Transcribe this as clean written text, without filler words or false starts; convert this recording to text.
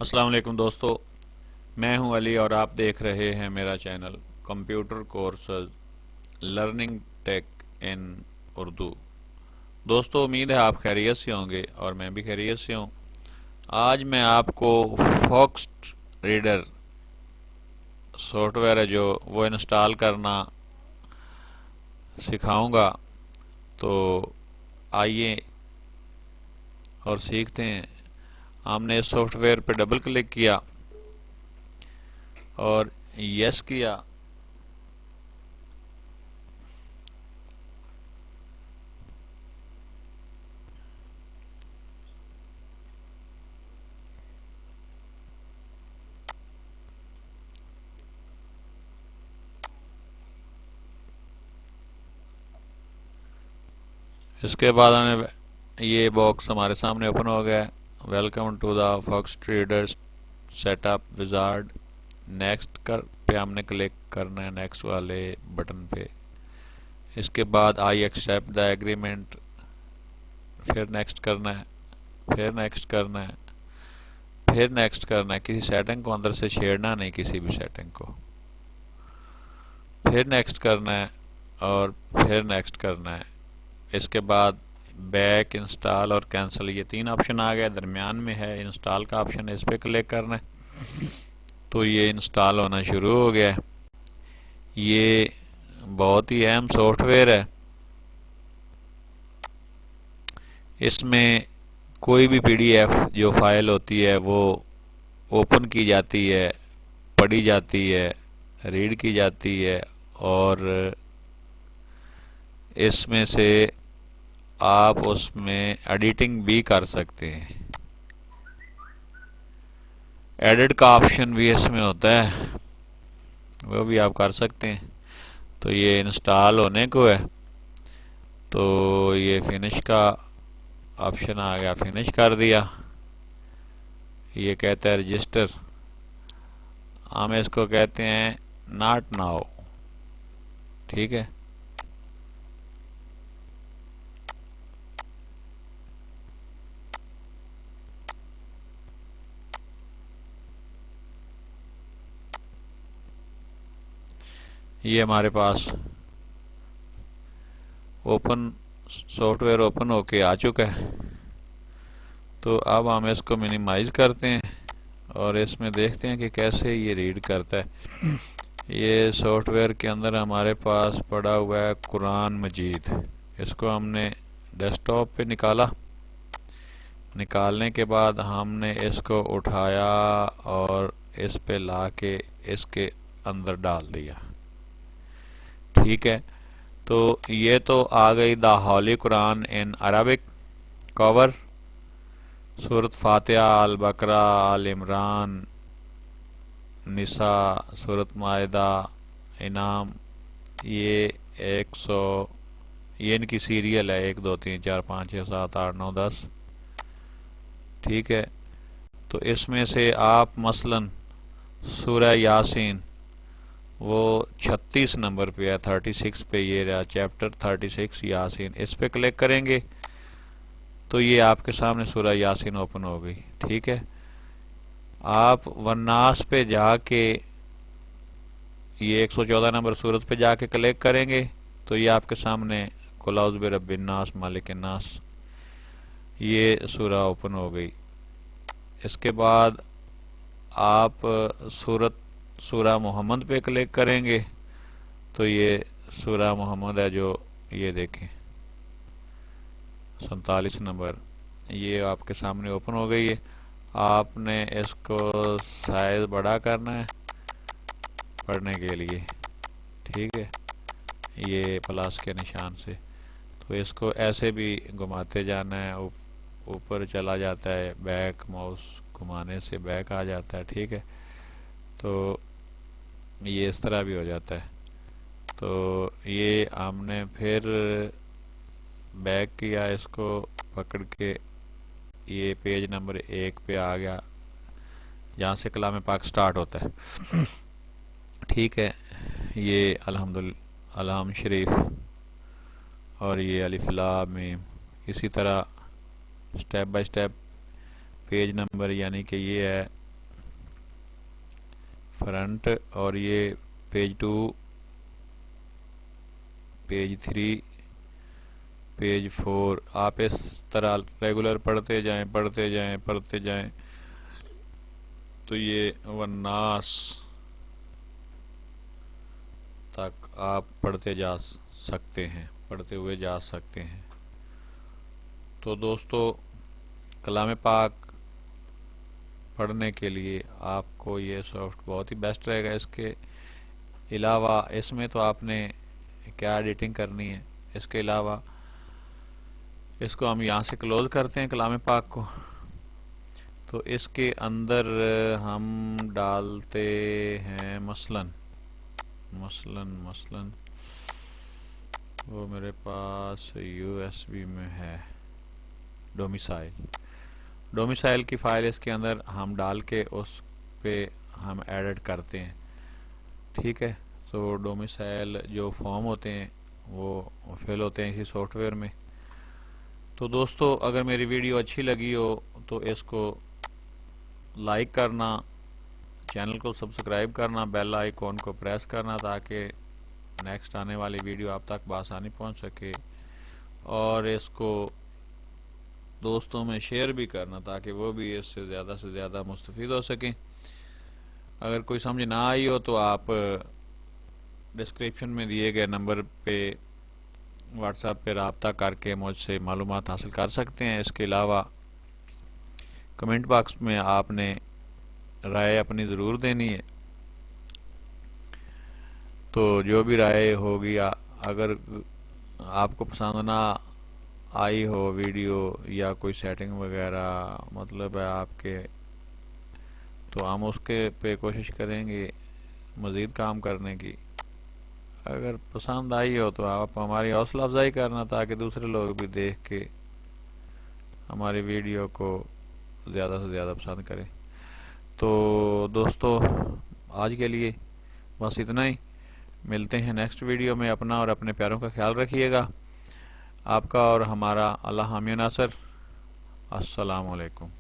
अस्सलाम वालेकुम दोस्तों। मैं हूं अली और आप देख रहे हैं मेरा channel computer courses learning tech in Urdu. दोस्तों, उम्मीद है आप खैरियत से होंगे और मैं भी खैरियत से हूं। आज मैं आपको फॉक्स रीडर सॉफ्टवेयर है जो वो इंस्टॉल करना सिखाऊंगा। तो आइए और सीखते हैं। हमने इस सॉफ्टवेयर पर डबल क्लिक किया और यस किया। इसके बाद हमें ये बॉक्स हमारे सामने ओपन हो गया है। Welcome to the Fox Traders setup wizard. Next कर पे हमने क्लिक करना है, नेक्स्ट वाले बटन पे। इसके बाद आई एक्सेप्ट द एग्रीमेंट, फिर नेक्स्ट करना है, फिर नेक्स्ट करना है, फिर नेक्स्ट करना है। किसी सेटिंग को अंदर से छेड़ना नहीं, किसी भी सेटिंग को। फिर नेक्स्ट करना है और फिर नेक्स्ट करना है। इसके बाद बैक, इंस्टॉल और कैंसिल, ये तीन ऑप्शन आ गया। दरमियान में है इंस्टॉल का ऑप्शन, इस पर क्लिक करना है तो ये इंस्टॉल होना शुरू हो गया है। ये बहुत ही अहम सॉफ्टवेयर है। इसमें कोई भी पीडीएफ जो फाइल होती है वो ओपन की जाती है, पढ़ी जाती है, रीड की जाती है और इसमें से आप उसमें एडिटिंग भी कर सकते हैं। एडिट का ऑप्शन भी इसमें होता है, वो भी आप कर सकते हैं। तो ये इंस्टॉल होने को है तो ये फिनिश का ऑप्शन आ गया, फिनिश कर दिया। ये कहता है रजिस्टर, हम इसको कहते हैं नॉट नाउ। ठीक है। ये हमारे पास ओपन सॉफ्टवेयर ओपन होके आ चुका है। तो अब हम इसको मिनिमाइज करते हैं और इसमें देखते हैं कि कैसे ये रीड करता है। ये सॉफ्टवेयर के अंदर हमारे पास पड़ा हुआ है कुरान मजीद। इसको हमने डेस्कटॉप पे निकाला। निकालने के बाद हमने इसको उठाया और इस पे ला के इसके अंदर डाल दिया। ठीक है। तो ये तो आ गई the holy Quran in Arabic cover. सूरत फातिहा, अल बकरा, अल इमरान, निसा, सूरत मायदा, इनाम। ये 100, ये इनकी सीरियल है, 1 2 3 4 5 6 7 8 9 10। ठीक है। तो इसमें से आप मसलन सूरह यासीन वो 36 नंबर पे है, 36 पे ये रहा, चैप्टर 36 यासीन। इस पे क्लिक करेंगे तो ये आपके सामने सूरह यासीन ओपन हो गई। ठीक है। आप वन्नास पे जाके ये 114 नंबर सूरत पे जाके क्लिक करेंगे तो ये आपके सामने कुल औज़ु बिरब्बिन्नास मालिकिन्नास, ये सूरह ओपन हो गई। इसके बाद आप सूरह मोहम्मद पे क्लिक करेंगे तो ये सूरह मोहम्मद है, जो ये देखें 47 नंबर, ये आपके सामने ओपन हो गई है। आपने इसको साइज बड़ा करना है पढ़ने के लिए। ठीक है। ये प्लस के निशान से, तो इसको ऐसे भी घुमाते जाना है, ऊपर चला जाता है, बैक माउस घुमाने से बैक आ जाता है। ठीक है। तो ये इस तरह भी हो जाता है। तो ये हमने फिर बैक किया, इसको पकड़ के ये पेज नंबर 1 पे आ गया जहाँ से कलाम पाक स्टार्ट होता है। ठीक है। ये अलहम शरीफ और ये अलिफ लाम मीम, इसी तरह step by step page number, यानी कि ये है फ्रंट, और ये पेज 2, पेज 3, पेज 4। आप इस तरह रेगुलर पढ़ते जाएं तो ये वन्नास तक आप पढ़ते हुए जा सकते हैं। तो दोस्तों, कलाम पाक पढ़ने के लिए आपको ये सॉफ्ट बहुत ही बेस्ट रहेगा। इसके अलावा इसमें तो आपने क्या एडिटिंग करनी है, इसके अलावा इसको हम यहाँ से क्लोज करते हैं कलाम पाक को। तो इसके अंदर हम डालते हैं मसलन वो मेरे पास USB में है, डोमिसाइल की फाइल इसके अंदर हम डाल के उस पे हम एडिट करते हैं। ठीक है, तो डोमिसाइल जो फॉर्म होते हैं वो फिल होते हैं इसी सॉफ्टवेयर में। तो दोस्तों, अगर मेरी वीडियो अच्छी लगी हो तो इसको लाइक करना, चैनल को सब्सक्राइब करना, बेल आइकॉन को प्रेस करना ताकि नेक्स्ट आने वाली वीडियो आप तक बआसानी पहुंच सके, और इसको दोस्तों में शेयर भी करना ताकि वो भी इससे ज़्यादा मुस्तफ़ीद हो सकें। अगर कोई समझ ना आई हो तो आप डिस्क्रिप्शन में दिए गए नंबर पे व्हाट्सएप पे रब्ता करके मुझसे मालूमात हासिल कर सकते हैं। इसके अलावा कमेंट बॉक्स में आपने राय अपनी ज़रूर देनी है। तो जो भी राय होगी, अगर आपको पसंद ना आई हो वीडियो या कोई सेटिंग वगैरह मतलब है आपके, तो हम उसके पे कोशिश करेंगे मज़ीद काम करने की। अगर पसंद आई हो तो आप हमारी हौसला अफजाई करना ताकि दूसरे लोग भी देख के हमारी वीडियो को ज़्यादा से ज़्यादा पसंद करें। तो दोस्तों, आज के लिए बस इतना ही। मिलते हैं नेक्स्ट वीडियो में। अपना और अपने प्यारों का ख्याल रखिएगा। आपका और हमारा अल्लाह हामी नासर। अस्सलाम वालेकुम।